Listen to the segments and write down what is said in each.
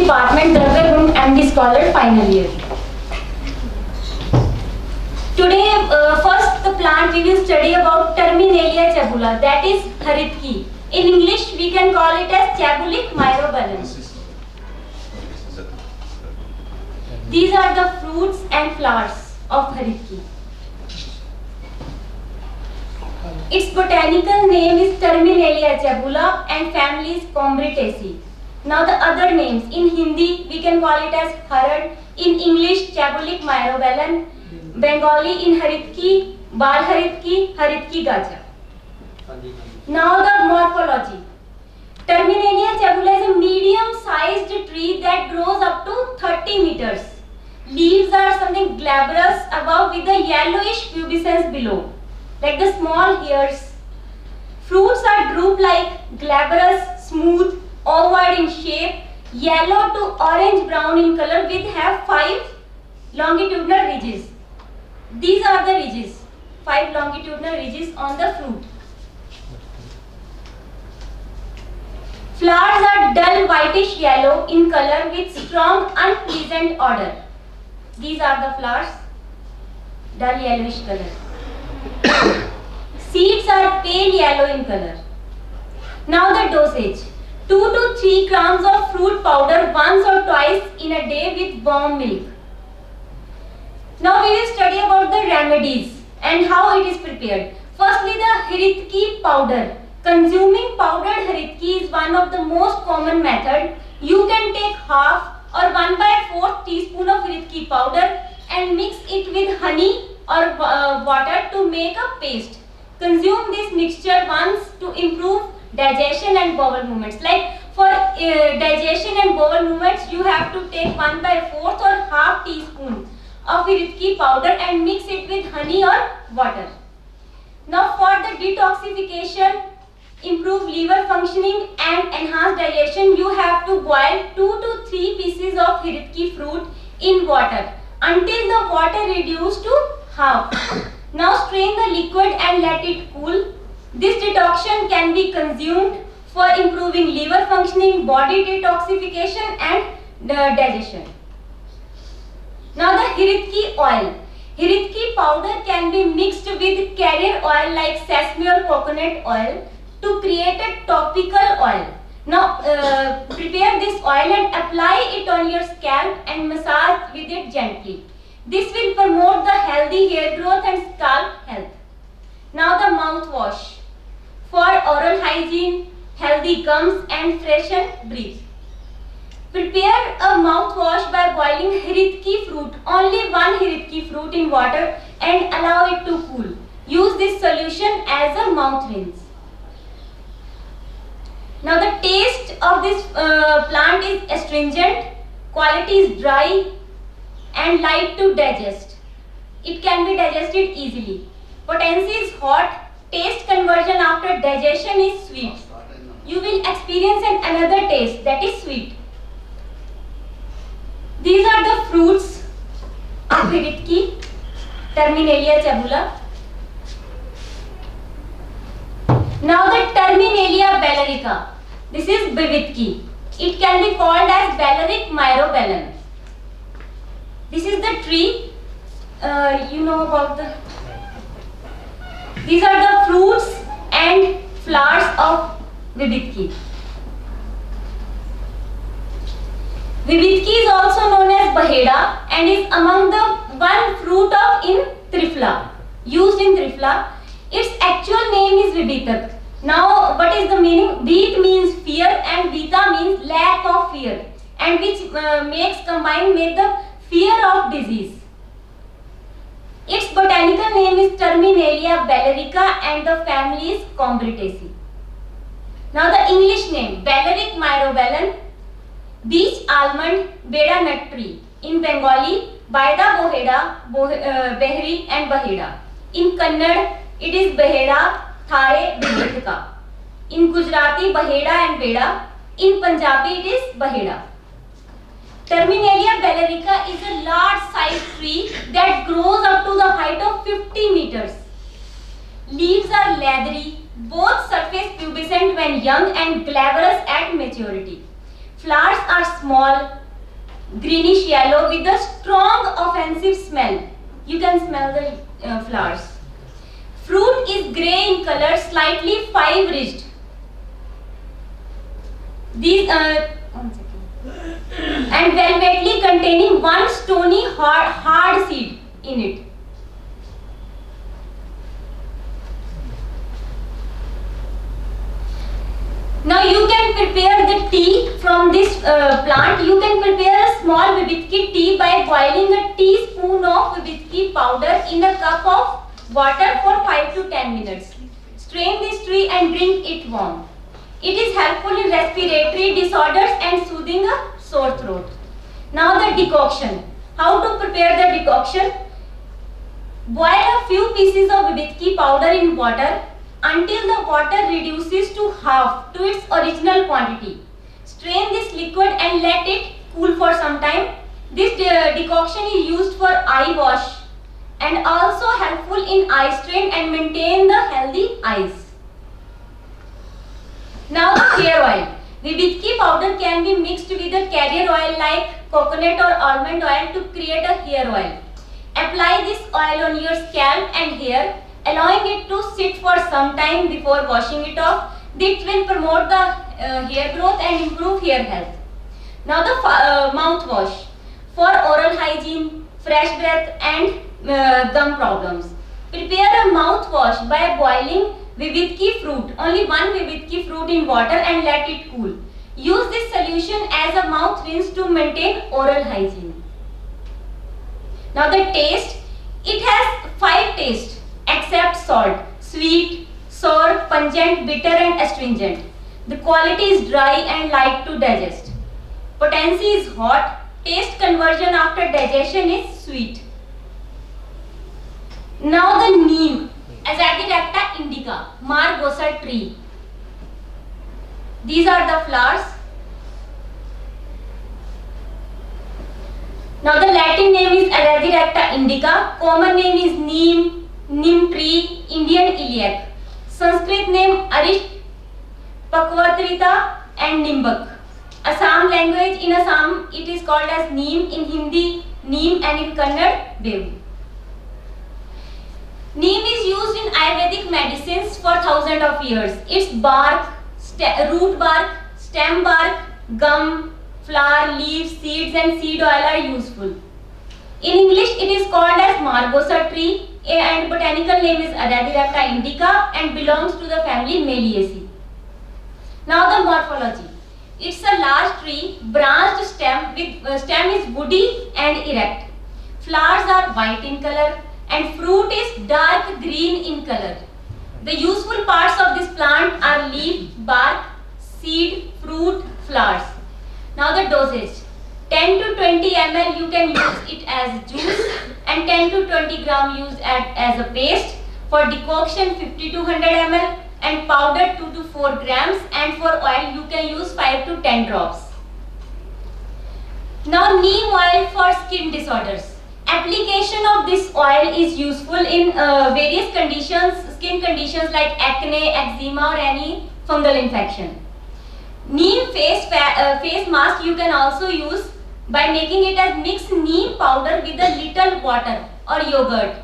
department, Dragar MD Scholar, final year. Today, first the plant we will study about Terminalia chabula, that is Haritaki. In English, we can call it as Chabulic myrobalan. These are the fruits and flowers of Haritaki. Its botanical name is Terminalia chabula and family is Combretaceae. Now the other names, in Hindi we can call it as Harad, in English Chabulic myrobalan, Bengali in Haritaki, Bal Haritaki, Haritaki gaja. Now the morphology. Terminalia chabula is a medium-sized tree that grows up to 30 meters. Leaves are something glabrous above with a yellowish pubescence below, like the small hairs. Fruits are drupe-like, glabrous, smooth, ovoid in shape, yellow to orange-brown in color with have 5 longitudinal ridges. These are the ridges, 5 longitudinal ridges on the fruit. Flowers are dull whitish yellow in color with strong unpleasant odor. These are the flowers, dull yellowish color. Seeds are pale yellow in color. Now the dosage. 2 to 3 grams of fruit powder once or twice in a day with warm milk. Now we will study about the remedies and how it is prepared. Firstly, the Haritaki powder. Consuming powdered Haritaki is one of the most common method. You can take half or 1/4 teaspoon of Haritaki powder and mix it with honey or water to make a paste. Consume this mixture once to improve digestion and bowel movements. Like for digestion and bowel movements, you have to take 1/4 or half teaspoon of Haritaki powder and mix it with honey or water. Now for the detoxification, improve liver functioning and enhance digestion, you have to boil 2 to 3 pieces of Haritaki fruit in water until the water reduces to half. Now strain the liquid and let it cool. This decoction can be consumed for improving liver functioning, body detoxification and digestion. Now the Haritaki oil. Haritaki powder can be mixed with carrier oil like sesame or coconut oil to create a topical oil. Now prepare this oil and apply it on your scalp and massage with it gently. This will promote the healthy hair growth and scalp health. Now the mouthwash. For oral hygiene, healthy gums and freshen breath. Prepare a mouthwash by boiling Haritaki fruit, only 1 Haritaki fruit in water and allow it to cool. Use this solution as a mouth rinse. Now the taste of this plant is astringent, quality is dry and light to digest. It can be digested easily. Potency is hot, taste conversion after digestion is sweet. You will experience another taste, that is sweet. These are the fruits of Haritaki, Terminalia chabula. Now the Terminalia bellerica. This is Bivitki. It can be called as Belleric myrobalan. This is the tree. You know about the. These are the fruits and flowers of Bivitki. Bivitki is also known as Baheda and is among the one fruit of in Trifla, used in Trifla. Its actual name is Vibitak. Now what is the meaning? Beat means fear and Vita means lack of fear, and which makes combined with the fear of disease. Its botanical name is Terminalia bellerica and the family is Combretaceae. Now the English name, Belleric myrobalan, beech almond, beda nut tree. In Bengali, Baheda, Behri and Baheda. In Kannada, it is Baheda, Thare, Bidhika. In Gujarati, Baheda and Beda. In Punjabi, it is Baheda. Terminalia bellerica is a large-sized tree that grows up to the height of 50 meters. Leaves are leathery, both surface pubescent when young and glabrous at maturity. Flowers are small, greenish yellow with a strong offensive smell. You can smell the flowers. Fruit is grey in color, slightly five-ridged. These and velvetly containing one stony hard seed in it. Now you can prepare the tea from this plant. You can prepare a small Vivitki tea by boiling a teaspoon of Vivitki powder in a cup of water for 5 to 10 minutes. Strain this tea and drink it warm. It is helpful in respiratory disorders and soothing a sore throat. Now the decoction. How to prepare the decoction? Boil a few pieces of Vivitki powder in water until the water reduces to half to its original quantity. Strain this liquid and let it cool for some time. This decoction is used for eye wash and also helpful in eye strain and maintain the healthy eyes. Now the hair oil. Vivitki powder can be mixed with a carrier oil like coconut or almond oil to create a hair oil. Apply this oil on your scalp and hair, allowing it to sit for some time before washing it off. This will promote the hair growth and improve hair health. Now the mouthwash for oral hygiene, fresh breath and gum problems. Prepare a mouthwash by boiling Vivitki fruit, only one Vivitki fruit in water and let it cool. Use this solution as a mouth rinse to maintain oral hygiene. Now the taste, it has 5 tastes except salt: sweet, sour, pungent, bitter and astringent. The quality is dry and light to digest. Potency is hot. Taste conversion after digestion is sweet. Now the neem, Azadirachta indica, margosa tree. These are the flowers. Now the Latin name is Azadirachta indica. Common name is neem, neem tree, Indian iliac. Sanskrit name Arish, Pakwatrita and Nimbak. Assam language, in Assam it is called as neem, in Hindi neem and in Kannada bevu. Neem is used in Ayurvedic medicines for thousands of years. Its bark, root bark, stem bark, gum, flower, leaves, seeds and seed oil are useful. In English it is called as margosa tree and botanical name is Azadirachta indica and belongs to the family Meliaceae. Now the morphology. It's a large tree, branched stem with stem is woody and erect. Flowers are white in color and fruit is dark green in color. The useful parts of this plant are leaf, bark, seed, fruit, flowers. Now the dosage. 10 to 20 ml you can use it as juice and 10 to 20 gram used as a paste. For decoction 50 to 100 ml and powder 2 to 4 grams and for oil you can use 5 to 10 drops. Now neem oil for skin disorders. Application of this oil is useful in various conditions, skin conditions like acne, eczema or any fungal infection. Neem face mask you can also use by making it as mixed neem powder with a little water or yogurt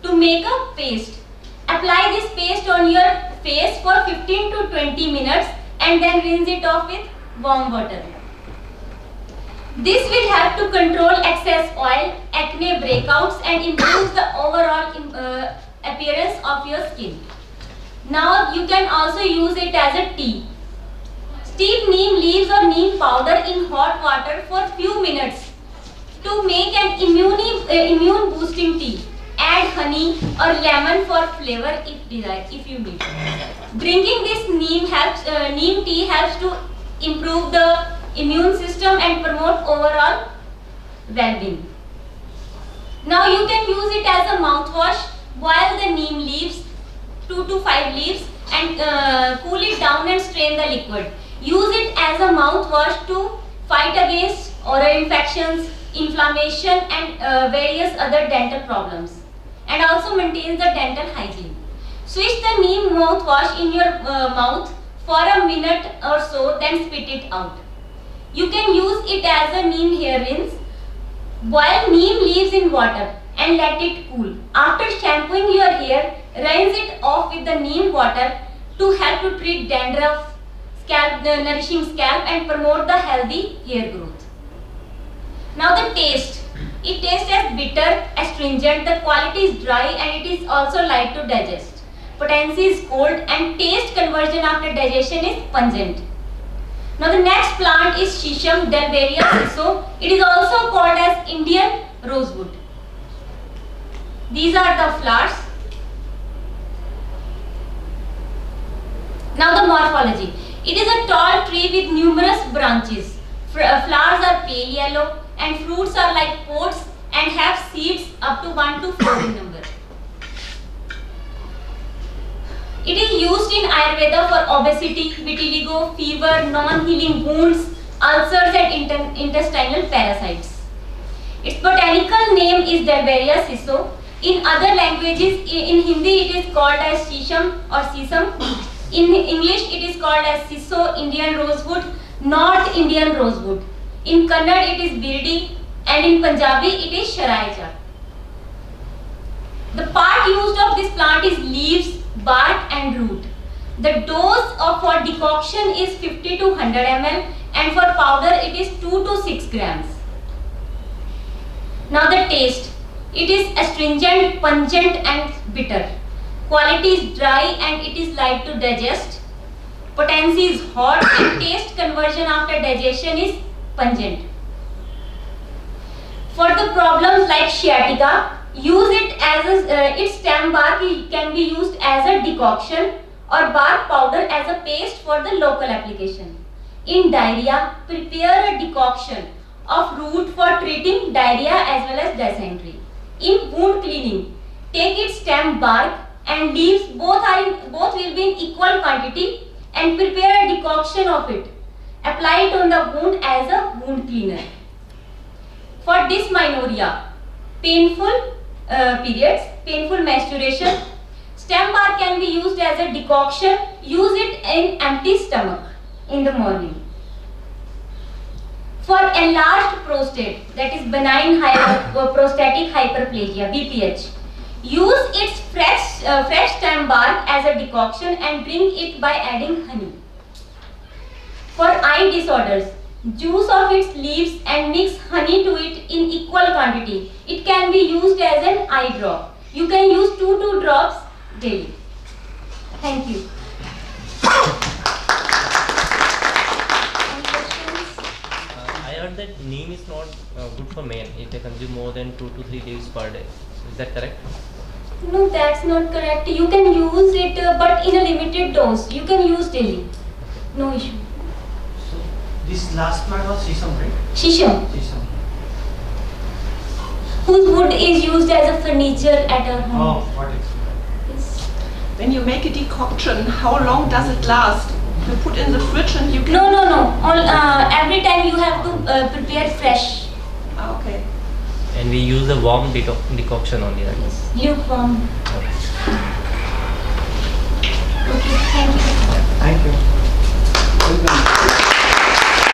to make a paste. Apply this paste on your face for 15 to 20 minutes and then rinse it off with warm water. This will help to control excess oil, acne breakouts and improve the overall appearance of your skin. Now you can also use it as a tea. Steep neem leaves or neem powder in hot water for few minutes to make an immune boosting tea. Add honey or lemon for flavor if you need. Drinking this neem tea helps to improve the immune system and promote overall well-being. Now you can use it as a mouthwash. Boil the neem leaves, 2 to 5 leaves and cool it down and strain the liquid. Use it as a mouthwash to fight against oral infections, inflammation and various other dental problems and also maintains the dental hygiene. Switch the neem mouthwash in your mouth for a minute or so, then spit it out. You can use it as a neem hair rinse. Boil neem leaves in water and let it cool. After shampooing your hair, rinse it off with the neem water to help to treat dandruff, nourishing scalp and promote the healthy hair growth. Now the taste. It tastes as bitter, astringent, the quality is dry and it is also light to digest. Potency is cold and taste conversion after digestion is pungent. Now the next plant is Shisham, Dalbergia Siso. It is also called as Indian rosewood. These are the flowers. Now the morphology. It is a tall tree with numerous branches. Flowers are pale yellow and fruits are like pods and have seeds up to 1 to 4 in number. It is used in Ayurveda for obesity, vitiligo, fever, non-healing wounds, ulcers and intestinal parasites. Its botanical name is Dalbergia Siso. In other languages, in Hindi it is called as Shisham or Sisam. In English it is called as Siso, Indian rosewood, North Indian rosewood. In Kannada it is Birdi and in Punjabi it is Sharaija. The part used of this plant is leaves, bark and root. The dose for decoction is 50 to 100 ml and for powder it is 2 to 6 grams. Now the taste. It is astringent, pungent and bitter. Quality is dry and it is light to digest. Potency is hot and taste conversion after digestion is pungent. For the problems like sciatica, use it as its stem bark can be used as a decoction or bark powder as a paste for the local application. In diarrhea, prepare a decoction of root for treating diarrhea as well as dysentery. In wound cleaning, take its stem bark and leaves, both will be in equal quantity and prepare a decoction of it. Apply it on the wound as a wound cleaner. For dysmenorrhea, painful periods, painful menstruation, stem bark can be used as a decoction. Use it in empty stomach in the morning. For enlarged prostate, that is benign prostatic hyperplasia, BPH, use its fresh stem bark as a decoction and drink it by adding honey. For eye disorders, juice of its leaves and mix honey to it in equal quantity. It can be used as an eye drop. You can use 2 drops daily. Thank you. I heard that neem is not good for men if they consume more than 2 to 3 leaves per day. Is that correct? No, that's not correct. You can use it but in a limited dose. You can use daily. No issue. So this last plant was Shisham, right? Shisham. Shisham. Whose wood is used as a furniture at our home. Oh, got it. Yes. When you make a decoction, how long does it last? You put in the fridge and you can... No. Every time you have to prepare fresh. Okay. And we use a warm decoction only, right? Yes. Lukewarm. Okay. Okay, thank you. Thank you.